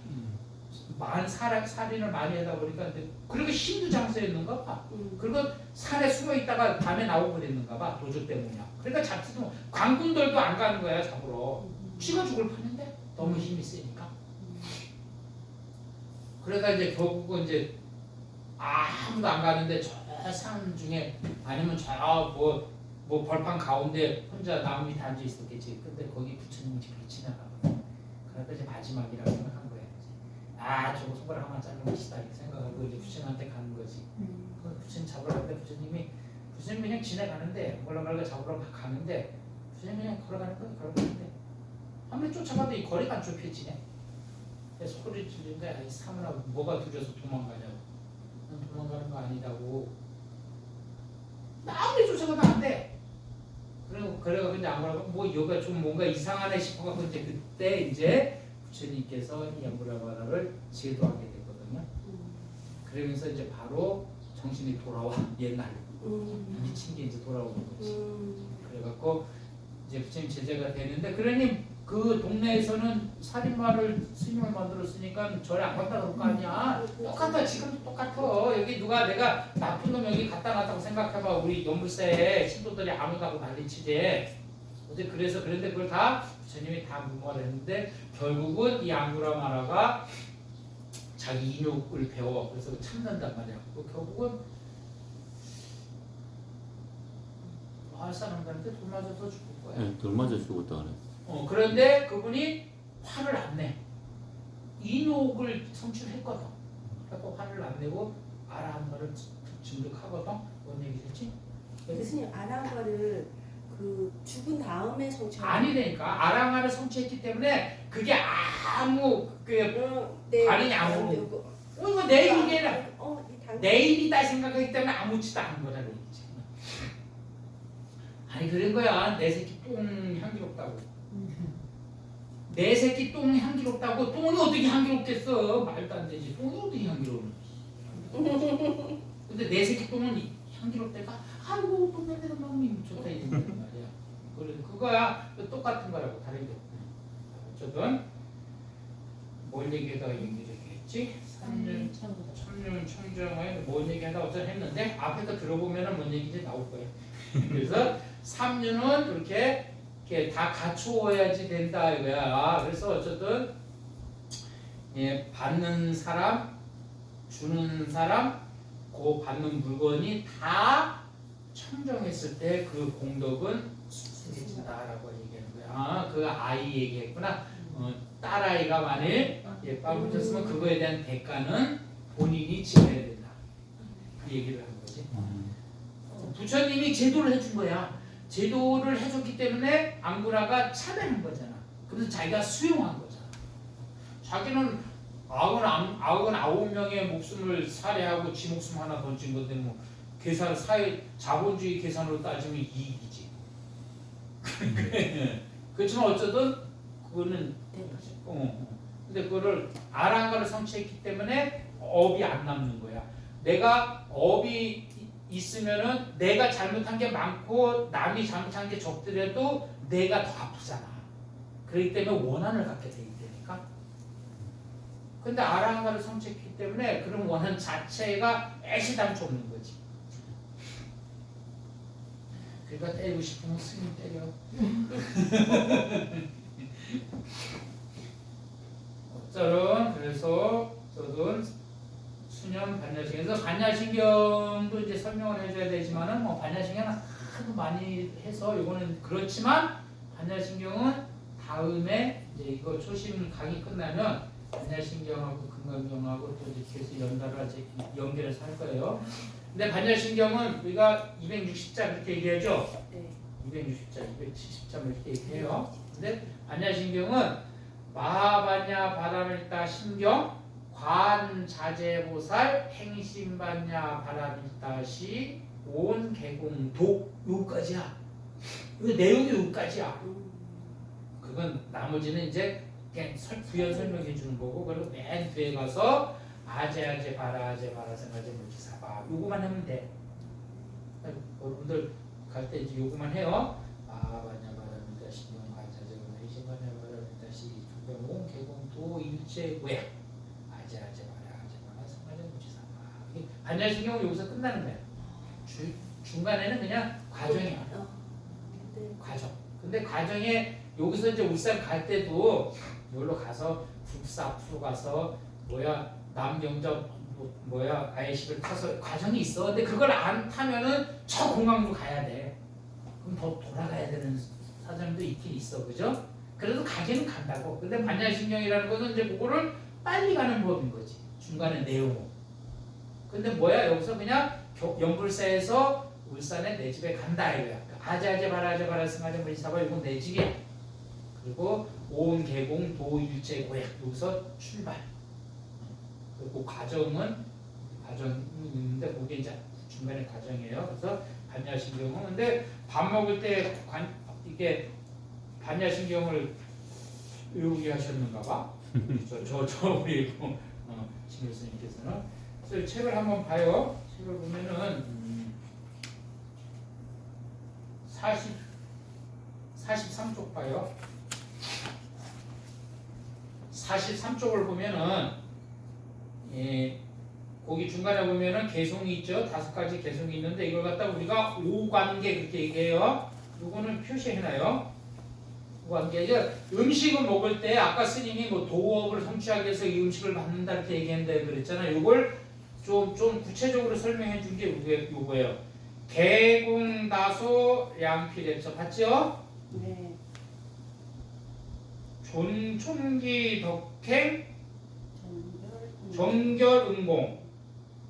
살인을 많이 하다 보니까 그리고 힘도 장수했는가 봐. 그리고 산에 숨어 있다가 밤에 나오고 그랬는가 봐. 도적 때문이야. 그러니까 잡지도 관군들도 안 가는 거야 잡으러. 쥐가 죽을 판인데 너무 힘이 세니까. 그러다 이제 결국은 이제 아무도 안 가는데 저 산 중에 아니면 저 뭐 벌판 가운데 혼자 나무 밑에 앉아 있었겠지. 근데 거기 부처님이 지나가고. 그러다 이제 마지막이라고 생각한 거야. 저거 손가락 하나 자른 것이다 이렇게 생각하고 이제 부처님한테 가는 거지. 그 부처님 잡으러 가는데 부처님 그냥 지나가는데 몰라 잡으러 막 가는데 부처님 그냥 걸어가는데 아무리 쫓아가도 이 거리가 안 좁혀지네. 그래서 소리 지르는데 아이 사문아 뭐가 두려서 도망가냐고. 난 도망가는 거 아니다고. 아무리 쫓아가도 안 돼. 그래가 근데 아무래도 뭐 여기가 좀 뭔가 이상하네 싶어가지고 이제 그때 이제 부처님께서 이 양구라바라를 제도하게 되거든요. 그러면서 이제 바로 정신이 돌아와 옛날 미친 게 이제 돌아오는 거지. 그래갖고 이제 부처님 제자가 되는데 그러니 그 동네에서는 살인마를 스님을 만들었으니까 절에 안 갔다 그럴 거 아니야. 똑같아. 지금도 똑같아. 여기 누가 내가 나쁜 놈 여기 갖다 놨다고 생각해봐. 우리 연불사에 신도들이 아무다고 난리치지. 어제 그래서 그런데 그걸 다 부처님이 다 무마를 했는데 결국은 이 앙구라마라가 자기 인욕을 배워. 그래서 참는단 말이야. 결국은 마을 사람들한테 돌 맞아서 죽을 거야. 네, 돌 맞아 죽었다 그래. 그런데 그분이 화를 안 내. 인욕을 성취했거든. 그래서 화를 안 내고 아라한 거를 증득하거든. 뭔 얘기겠지? 교수님 아랑과를 그 죽은 다음에 성취. 아니라니까. 아랑아를 성취했기 때문에 그게 아무 네. 반응이 아무. 이거 내일이다 생각하기 때문에 아무렇지도 않은 거라는 얘기지. 아니 그런 거야. 내 새끼 똥 향기롭다고. 내 새끼 똥 향기롭다고. 똥이 어떻게 향기롭겠어? 말도 안 되지. 똥이 어떻게 향기로워? 근데 내 새끼 똥은 향기롭다니까. 아이고 똥 냄새 너무 좋다 이런 말이야. 그거야. 똑같은 거라고 다른 게 없네. 어쨌든 뭘 얘기하다가 얘기했지? 3년 청정에 뭔 얘기하다 어쨌든 했는데 앞에서 들어보면은 뭔 얘기인지 나올 거예요. 그래서 3년은 그렇게 다 갖추어야지 된다 이거야. 그래서 어쨌든 받는 사람, 주는 사람, 그 받는 물건이 다 청정했을 때 그 공덕은 수수해진다라고 얘기하는 거야. 그 아이 얘기했구나. 딸아이가 만일 빵을 줬으면 그거에 대한 대가는 본인이 지어야 된다. 그 얘기를 하는 거지. 부처님이 제도를 해준 거야. 제도를 해줬기 때문에 앙구라가 참여한 거잖아. 그래서 자기가 수용한 거잖아. 자기는 99명의 목숨을 살해하고 지 목숨 하나 던진 건데 뭐 자본주의 계산으로 따지면 이익이지. 그렇지만 어쨌든 그거는 근데 그거를 아랑가를 성취했기 때문에 업이 안 남는 거야. 내가 업이 있으면은 내가 잘못한 게 많고 남이 잘못한 게 적더라도 내가 더 아프잖아. 그렇기 때문에 원한을 갖게 되기 때니까. 근데 아랑가를 성취했기 때문에 그런 원한 자체가 애시당초 없는 거지. 그러니까 때리고 싶으면 스님 때려. 그래서 저도 수년 반야신경에서 반야신경도 이제 설명을 해줘야 되지만은 뭐 반야신경은 하도 많이 해서 이거는 그렇지만 반야신경은 다음에 이제 이거 초심 강의 끝나면 반야신경하고 금강경하고 또 이제 계속 연결해서 할 거예요. 근데 반야신경은 우리가 260자 그렇게 얘기하죠. 네. 260자, 270자 이렇게 얘기해요. 근데 반야신경은 마하반야 바라밀다 신경 관자재보살 행심반야 바라밀다시 온 개공독 요까지야. 이 내용이 요까지야. 그건 나머지는 이제 그냥 부연 설명해 주는 거고 그리고 맨 뒤에 가서 아제 바라 생아제 물지사바 요거만 하면 돼. 여러분들 갈 때 이제 요거만 해요. 마하반야 바라밀다 신경 관자재보살 행심반야 바라밀다시 온 개공도 일체 뭐야? 아제 바라 생아제 물지사바. 반야신경은 여기서 끝나는 거야. 중간에는 그냥 과정이야. 과정. 근데 과정에 여기서 이제 울산 갈 때도 여기로 가서 국사 앞으로 가서 남경접 IC를 타서 과정이 있어. 근데 그걸 안 타면은 저 공항으로 가야 돼. 그럼 더 돌아가야 되는 사정도 있긴 있어, 그죠? 그래도 가기는 간다고. 근데 반야신경이라는 거는 이제 그거를 빨리 가는 법인 거지. 중간에 내용은. 근데 뭐야 여기서 그냥 연불사에서 울산에 내 집에 간다 이거야. 아자아자 바라아자 승하자 머리사바 이건 내 집이야. 그리고 온 개공 도일체 고약 여기서 출발. 그리고 과정은 있는데 그게 이제 중간에 과정이에요. 그래서 반야신경은 근데 밥 먹을 때 이게 반야신경을 외우게 하셨는가 봐. 저 우리 신 교수님께서는. 그래서 책을 한번 봐요. 책을 보면은 43쪽 봐요. 43쪽을 보면은 거기 중간에 보면은 개송이 있죠. 5가지 개송이 있는데 이걸 갖다 우리가 오관계 그렇게 얘기해요. 요거는 표시해놔요. 오관계. 음식을 먹을 때 아까 스님이 뭐 도업을 성취하기 위해서 이 음식을 받는다 이렇게 얘기했는데 그랬잖아요. 요걸 좀 구체적으로 설명해 준 게 요거예요. 개공다소 양필에서 봤죠? 네. 존촌기 덕행 정결. 정결응공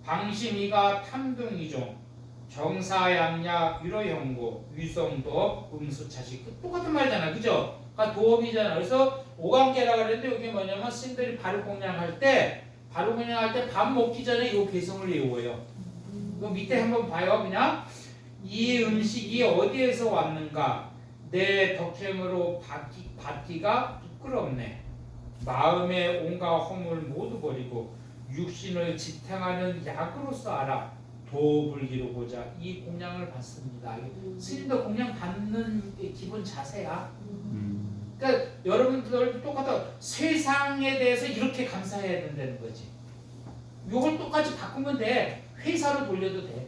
방심이가 탐등이종 정사양약 위로형고 위성도업 음수차식 똑같은 말이잖아. 그죠? 그러니까 도업이잖아. 그래서 오관계라 그랬는데 이게 뭐냐면 스님들이 바르공양할 때 밥 먹기 전에 이 개성을 외워요. 그 밑에 한번 봐요. 그냥 이 음식이 어디에서 왔는가 내 덕행으로 받기가 부끄럽네. 마음의 온갖 허물 모두 버리고 육신을 지탱하는 약으로서 알아 도업을 이루고자 이 공양을 받습니다. 스님도 공양 받는 기본 자세야. 그러니까 여러분들도 똑같아. 세상에 대해서 이렇게 감사해야 된다는 거지. 요걸 똑같이 바꾸면 돼. 회사로 돌려도 돼.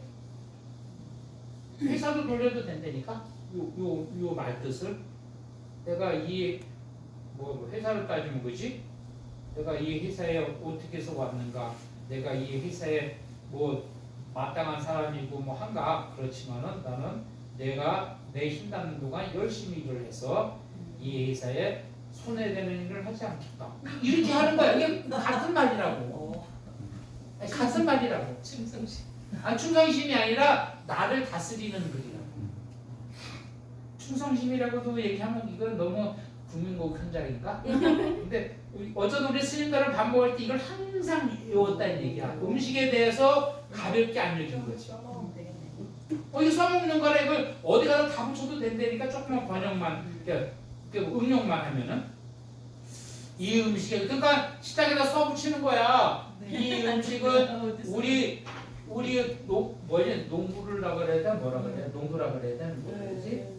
회사로 돌려도 된다니까. 요 말뜻을 내가 뭐 회사로 따지면 그지? 내가 이 회사에 어떻게 해서 왔는가? 내가 이 회사에 뭐 마땅한 사람이고 뭐 한가? 그렇지만은 나는 내가 내 힘 닿는 동안 열심히 일을 해서 이 회사에 손해되는 일을 하지 않겠다. 이렇게 하는 거야. 이게 같은 말이라고. 같은 말이라고. 충성심. 충성심이 아니라 나를 다스리는 글이라고. 충성심이라고도 얘기하면 이건 너무 국민국 현장인가? 근데 어쩌다 우리 스님들은 밥 먹을 때 이걸 항상 외웠다는 얘기야. 음식에 대해서 가볍게 알려준 거지. 이거 써먹는 거라 이걸 어디 가서 다 붙여도 된다니까 조금만 번역만, 응용만 하면은 이 음식에 그러니까 식탁에다 써붙이는 거야. 이 음식은 우리 농부라 그래야 돼? 뭐라 그래야 돼? 농부라 그래야 돼? 뭐라 그러지?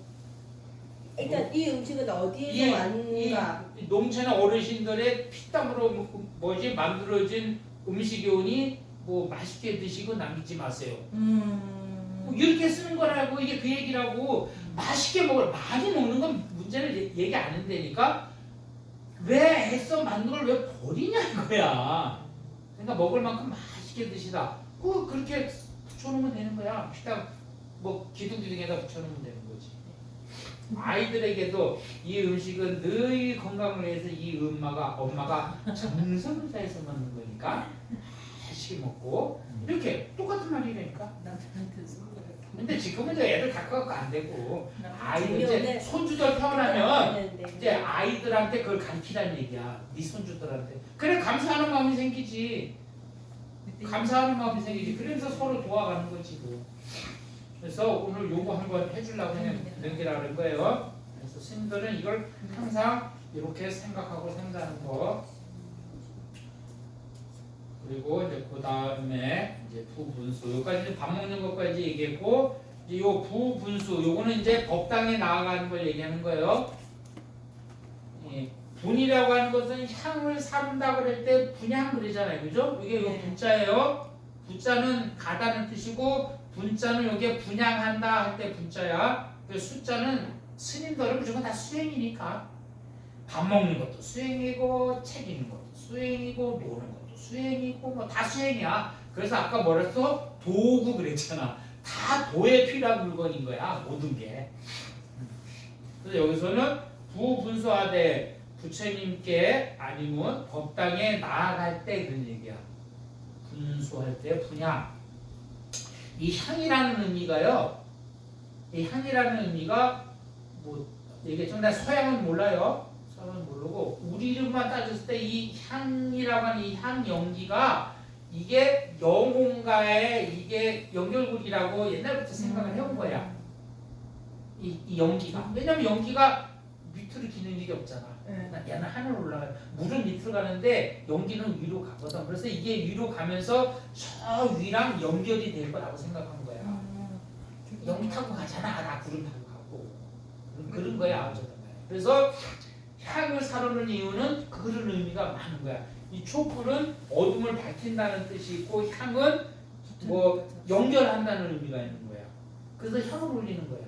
일단 이 음식은 어디에서 왔는가? 이 농촌의 어르신들의 피땀으로 만들어진 음식이오니 뭐 맛있게 드시고 남기지 마세요. 뭐 이렇게 쓰는 거라고. 이게 그 얘기라고. 맛있게 많이 먹는 건 문제를 얘기 안 한다니까. 왜 애써 만든 걸 왜 버리냐 이거야. 그러니까 먹을 만큼 맛있게 드시다. 그렇게 붙여놓으면 되는 거야. 피땀 뭐 기둥기둥에다 붙여놓으면 되는 거지. 아이들에게도 이 음식은 너희 건강을 위해서 이 엄마가 정성을 다해서 먹는 거니까 맛있게 먹고 이렇게 똑같은 말이라니까. 남편한테 선물을. 근데 지금은 이제 애들 다 갖고 안 되고 아이들 이제 재미없네. 손주들 태어나면 되는데. 이제 아이들한테 그걸 가르치라는 얘기야. 네 손주들한테. 그래 감사하는 마음이 생기지. 감사하는 마음이 생기지. 그래서 서로 도와가는 거지 뭐. 그래서 오늘 요거 한번 해주려고 그냥 넘기라고 그런 거예요. 그래서 스님들은 이걸 항상 이렇게 생각하고 산다는 거. 그리고 이제 그 다음에 이제 부분수. 여기까지 밥 먹는 것까지 얘기했고, 이제 요 부분수. 요거는 이제 법당에 나아가는 걸 얘기하는 거예요. 분이라고 하는 것은 향을 사른다 그럴 때 분향 그러잖아요. 그죠? 이게 요 분자예요. 분자는 가다는 뜻이고, 분자는 이게 분양한다 할 때 분자야. 그래서 숫자는 스님들은 무조건 다 수행이니까. 밥 먹는 것도 수행이고, 책 읽는 것도 수행이고, 노는 것도 수행이고, 뭐 다 수행이야. 그래서 아까 뭐랬어? 도구 그랬잖아. 다 도에 필요한 물건인 거야. 모든 게. 그래서 여기서는 부분수하되 부처님께 아니면 법당에 나아갈 때 그런 얘기야. 분수할 때 분향. 이 향이라는 의미가요. 이 향이라는 의미가 뭐 얘기했지만 나 서양은 몰라요. 서양은 모르고 우리 이름만 따졌을 때 이 향이라고 하는 이 향 연기가 이게 영혼과의 이게 연결고리라고 옛날부터 생각을 해온 거야. 이 연기가. 왜냐면 연기가 밑으로 기는 일이 없잖아. 얘는 하늘 올라가요. 물은 밑으로 가는데 연기는 위로 가거든. 그래서 이게 위로 가면서 저 위랑 연결이 될 거라고 생각한 거야. 연기 타고 가잖아. 나 구름 타고 가고. 그런 거야. 어쨌든 간에. 그래서 향을 사르는 이유는 그런 의미가 많은 거야. 이 촛불은 어둠을 밝힌다는 뜻이 있고 향은 뭐 연결한다는 의미가 있는 거야. 그래서 향을 올리는 거야.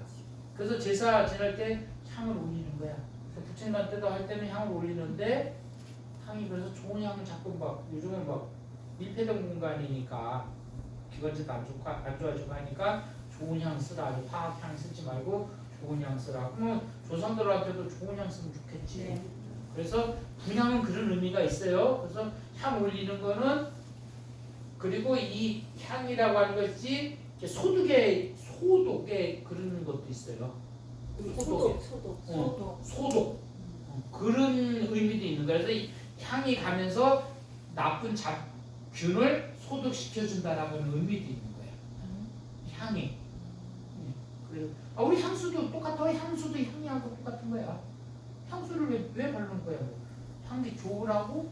그래서 제사 지낼 때 향을 올리는 거야. 부처님한테도 할 때는 향을 올리는데 향이 그래서 좋은 향을 자꾸 막 요즘은 막 밀폐된 공간이니까 기관지도 안 좋아지고 하니까 좋은 향 쓰라. 아주 화학향 쓰지 말고 좋은 향 쓰라. 그러면 조상들한테도 좋은 향 쓰면 좋겠지. 네. 그래서 분향은 그런 의미가 있어요. 그래서 향 올리는 거는 그리고 이 향이라고 하는 것이 소독에 그런 것도 있어요. 소독. 그런 의미도 있는 거예요. 그래서 이 향이 가면서 나쁜 균을 소독시켜준다라는 의미도 있는 거예요. 향이. 그래서 우리 향수도 똑같아. 향수도 향이하고 똑같은 거야. 향수를 왜 바르는 거야? 뭐. 향기 좋으라고?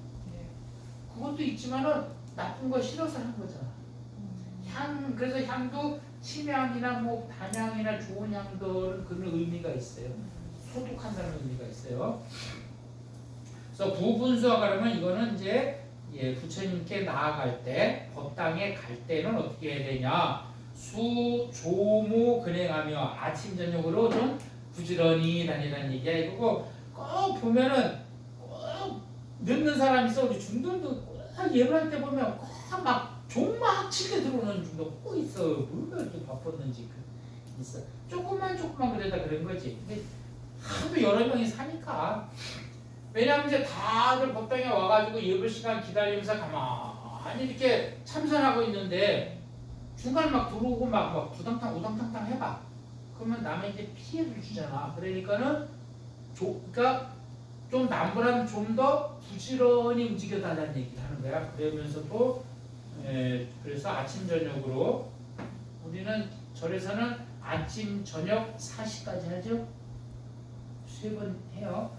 그것도 있지만은 나쁜 거 싫어서 하는 거잖아. 그래서 향도 침향이나 뭐 단향이나 좋은 향들은 그런 의미가 있어요. 소독한다는 의미가 있어요. 그래서 부분수화 가려면 이거는 이제 부처님께 나아갈 때, 법당에 갈 때는 어떻게 해야 되냐? 수조모 근행하며 아침 저녁으로 좀 부지런히 다니라는 얘기야. 이거고 꼭 보면은 꼭 늦는 사람 있어. 우리 중등도 꼭 예불할 때 보면 꼭 막 종막 치게 들어오는 중도 꼭 있어. 뭐가 이렇게 바빴는지 있어. 조금만 그러다 그런 거지. 근데 하도 여러 명이 사니까. 왜냐면 이제 다들 법당에 와가지고 예불 시간 기다리면서 가만히 이렇게 참선하고 있는데 중간에 막 들어오고 막 우당탕탕 해봐. 그러면 남에게 피해를 주잖아. 그러니까는 그러니까 좀 남보다는 좀 더 부지런히 움직여 달라는 얘기를 하는 거야. 그러면서도 그래서 아침 저녁으로 우리는 절에서는 아침 저녁 4시까지 하죠. 3번 해요.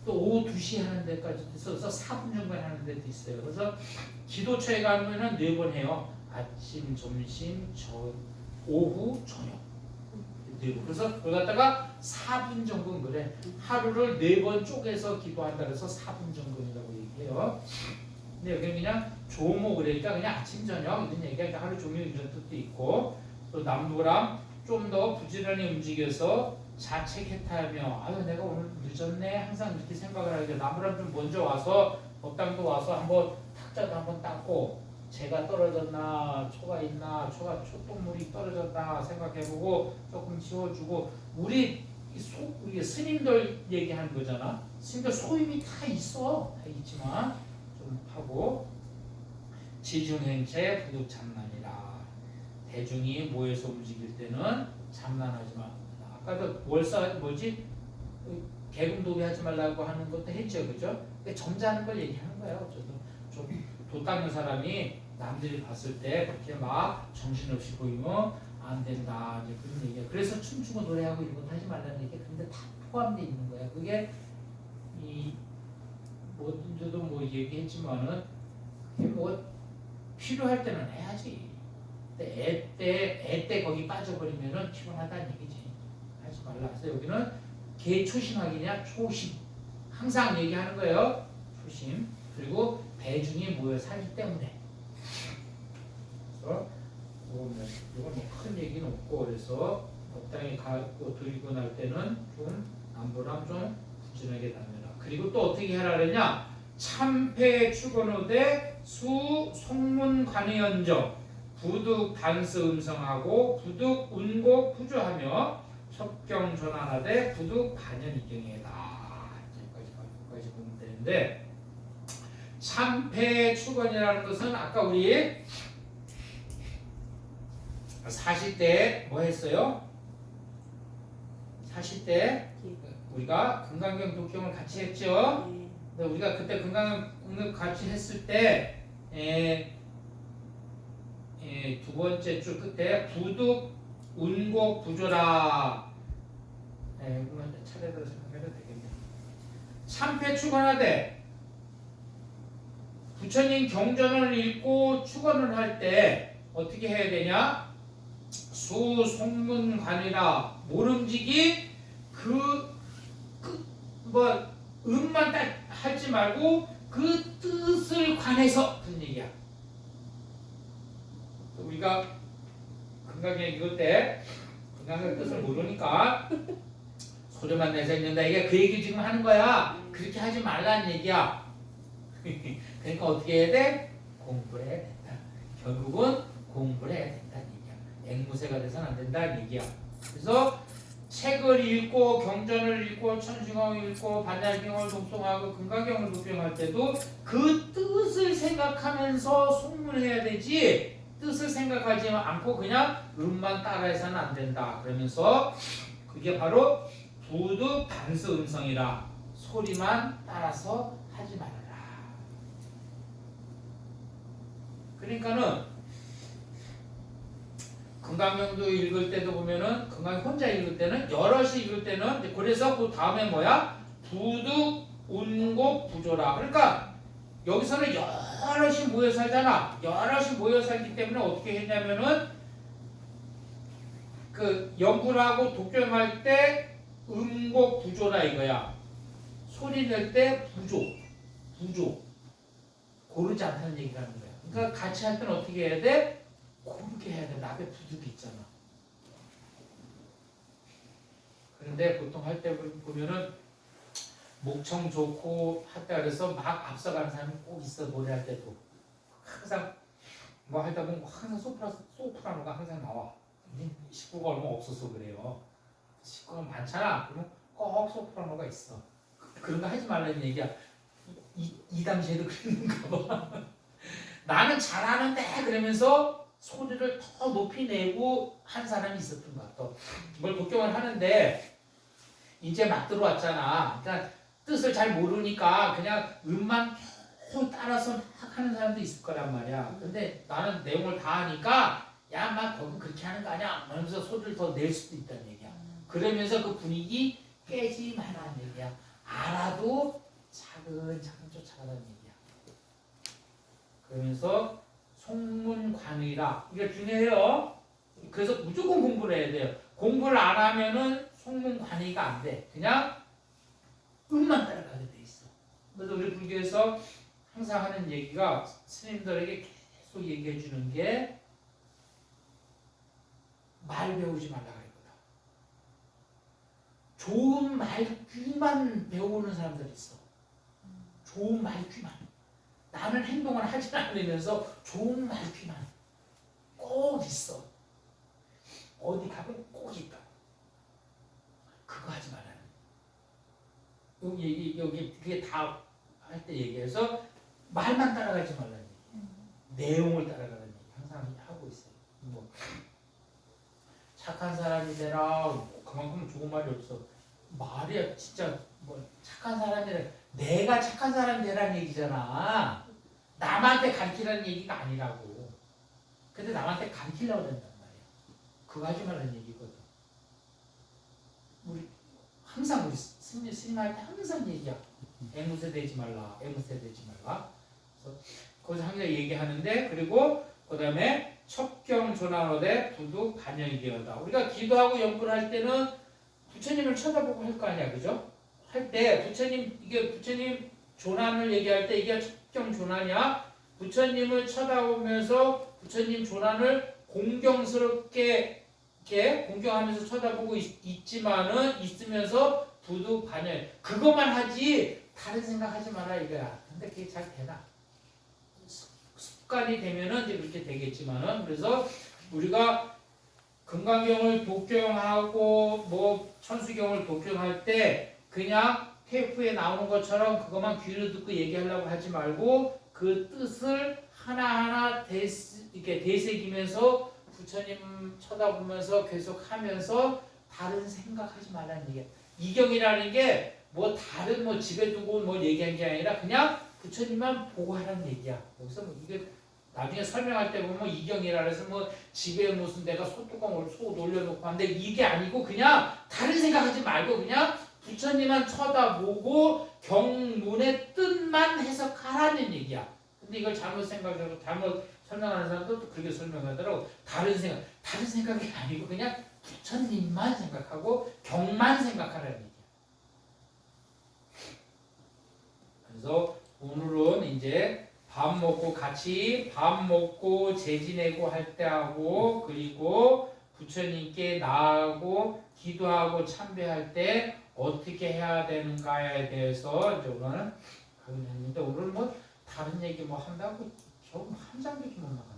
또 오후 2시 하는 데까지도 있어서 4분 정도 하는 데도 있어요. 그래서 기도처에 가면은 4번 해요. 아침, 점심, 오후, 저녁. 4번. 그래서 그걸 갖다가 4분 정도 그래. 하루를 4번 쪼개서 기도한다 그래서 4분 정도라고 얘기해요. 근데 여기 그냥 조모 그러니까 그냥 아침, 저녁 이런 얘기가 하루 종일 이런 뜻도 있고 또 남부랑 좀 더 부지런히 움직여서 자책해타하며 아유 내가 오늘 늦었네 항상 이렇게 생각을 하게 나무람 좀 먼저 와서 법당도 와서 한번 탁자도 한번 닦고 재가 떨어졌나 초가 있나 초똥물이 떨어졌나 생각해보고 조금 치워주고 우리 스님들 얘기하는 거잖아. 스님들 소임이 다 있어. 다 있지만 좀 하고 지중행체 부득 참난이라. 대중이 모여서 움직일 때는 참난하지 마. 아까도 개금도비 하지 말라고 하는 것도 했죠, 그죠? 점잖은 걸 얘기하는 거예요. 어쩌든 좀 도 닦는 사람이 남들이 봤을 때 그렇게 막 정신없이 보이면 안 된다. 이제 그런 얘기야. 그래서 춤추고 노래하고 이런 것 하지 말라는 얘기. 근데 다 포함되어 있는 거야. 그게 뭐든지도 뭐 얘기했지만은 그게 뭐 필요할 때는 해야지. 근데 애 때 거기 빠져버리면은 피곤하다는 얘기지. 하지 말라. 그래서 여기는 개초심학이냐 초심. 항상 얘기하는 거예요. 초심. 그리고 대중이 모여 살기 때문에. 그래서 이건 뭐 큰 얘기는 없고 그래서 법당에 가고 드리고 날 때는 좀 남보람 좀 부지런하게 다녀라. 그리고 또 어떻게 해라 그랬냐? 참패 추건호대 수 송문 관의연정 부득 단스 음성하고 부득 운곡 부주하며 첩경 전환하되 부득 반연 이경이다. 여기까지 여기까지 보면 되는데 참패축원이라는 것은 아까 우리 사실 때 뭐 했어요? 사실 때 우리가 금강경 독경을 같이 했죠. 네. 근데 우리가 그때 금강경 같이 했을 때 두 번째 줄 끝에 부득 운곡 부조라. 이거는 차례대로 생각해도 되겠네. 참패 축원하되 부처님 경전을 읽고 축원을 할 때 어떻게 해야 되냐? 수송문관이라 모름지기 뭐 음만 딱 하지 말고 그 뜻을 관해서 무슨 얘기야? 우리가 금강경 읽을 때 금강경 뜻을 모르니까 소리만 내서 읽는다. 이게 그 얘기 지금 하는 거야. 그렇게 하지 말라는 얘기야. 그러니까 어떻게 해야 돼? 공부를 해야 된다. 결국은 공부를 해야 된다는 얘기야. 앵무새가 돼서는 안 된다는 얘기야. 그래서 책을 읽고 경전을 읽고 천승을 읽고 반야경을 독송하고 금강경을 독송할 때도 그 뜻을 생각하면서 송문해야 되지 뜻을 생각하지 않고 그냥 음만 따라해서는 안 된다. 그러면서 그게 바로 부득 단수 음성이라 소리만 따라서 하지 말아라. 그러니까는 금강경도 읽을 때도 보면은 금강 혼자 읽을 때는 여럿이 읽을 때는 그래서 그 다음에 뭐야? 부득 운곡 부조라. 그러니까 여기서는 여럿이 모여 살잖아. 여럿이 모여 살기 때문에 어떻게 했냐면은 그 연구하고 독경할 때 음곡 부조라 이거야. 소리 낼 때 부조 고르지 않다는 얘기라는 거야. 그러니까 같이 할 때는 어떻게 해야 돼? 고르게 해야 돼. 앞에 부득이 있잖아. 그런데 보통 할 때 보면은 목청 좋고 할때 그래서 막 앞서가는 사람이 꼭 있어. 노래할 때도 항상 뭐 하다 보면 항상 소프라노가 항상 나와. 식구가 얼마 없어서 그래요. 식구가 많잖아. 그러면 꼭 소프라노가 있어. 그런 거 하지 말라는 얘기야. 이 당시에도 그랬는가 봐. 나는 잘하는데 그러면서 소리를 더 높이 내고 한 사람이 있었던 것 같아. 뭘 독경을 하는데 이제 막 들어왔잖아. 그러니까 뜻을 잘 모르니까 그냥 음만 계속 따라서 막 하는 사람도 있을 거란 말이야. 근데 나는 내용을 다 하니까 야, 막 거기 그렇게 하는 거 아니야? 하면서 소리를 더 낼 수도 있다는 얘기야. 그러면서 그 분위기 깨지 말라는 얘기야. 알아도 차근차근 쫓아가라는 얘기야. 그러면서 송문관의라. 이게 중요해요. 그래서 무조건 공부를 해야 돼요. 공부를 안 하면은 송문관의가 안 돼. 그냥 음만 따라가게 돼 있어. 그래서 우리 불교에서 항상 하는 얘기가 스님들에게 계속 얘기해 주는 게 말 배우지 말라 그랬거든. 좋은 말귀만 배우는 사람들이 있어. 좋은 말귀만. 나는 행동을 하지 않으면서 좋은 말귀만 꼭 있어. 어디 가면 꼭 있다. 그거 하지 말아요. 여기 그게 다 할 때 얘기해서 말만 따라가지 말라는 얘기. 내용을 따라가는 얘기 항상 하고 있어요. 뭐 착한 사람이 되라. 그만큼 좋은 말이 없어. 말이야 진짜 뭐 착한 사람이라 내가 착한 사람이 되라는 얘기잖아. 남한테 가르치라는 얘기가 아니라고. 근데 남한테 가르치려고 된단 말이야. 그거 하지 말라는 얘기거든. 우리 항상 우리 스님할 때 항상 얘기야. 앵무새 되지 말라. 앵무새 되지 말라. 그래서 거기서 항상 얘기하는데 그리고 그 다음에 첩경 조난어대 부득 반영이 되었다. 우리가 기도하고 연구를 할 때는 부처님을 쳐다보고 할 거 아니야, 그죠? 할 때 부처님 조난을 얘기할 때 이게 첩경 조난이야. 부처님을 쳐다보면서 부처님 조난을 공경스럽게 이렇게 공경하면서 쳐다보고 있으면서 부득 반영. 그것만 하지 다른 생각하지 마라 이거야. 근데 그게 잘 되나? 습관이 되면은 이제 그렇게 되겠지만은 그래서 우리가 금강경을 독경하고 뭐 천수경을 독경할 때 그냥 테이프에 나오는 것처럼 그것만 귀로 듣고 얘기하려고 하지 말고 그 뜻을 하나하나 이렇게 되새기면서 부처님 쳐다보면서 계속 하면서 다른 생각하지 말라는 얘기야. 이경이라는 게 뭐 다른 뭐 집에 두고 뭐 얘기한 게 아니라 그냥 부처님만 보고 하라는 얘기야. 여기서 뭐 이게 나중에 설명할 때 보면 이경이라 해서 뭐 집에 무슨 내가 소뚜껑을 소 놀려놓고 하는데 이게 아니고 그냥 다른 생각하지 말고 그냥 부처님만 쳐다보고 경문의 뜻만 해석하라는 얘기야. 근데 이걸 잘못 생각하고 잘못 설명하는 사람도 또 그렇게 설명하더라고. 다른 생각이 아니고 그냥 부처님만 생각하고 경만 생각하라는 얘기야. 그래서 오늘은 이제 밥 먹고 같이 밥 먹고 제지내고 할 때 하고 그리고 부처님께 나아가고 기도하고 참배할 때 어떻게 해야 되는가에 대해서 이제 오늘 강의했는데 오늘 뭐 다른 얘기 뭐 한다고 겨우 한 장밖에 못 나가.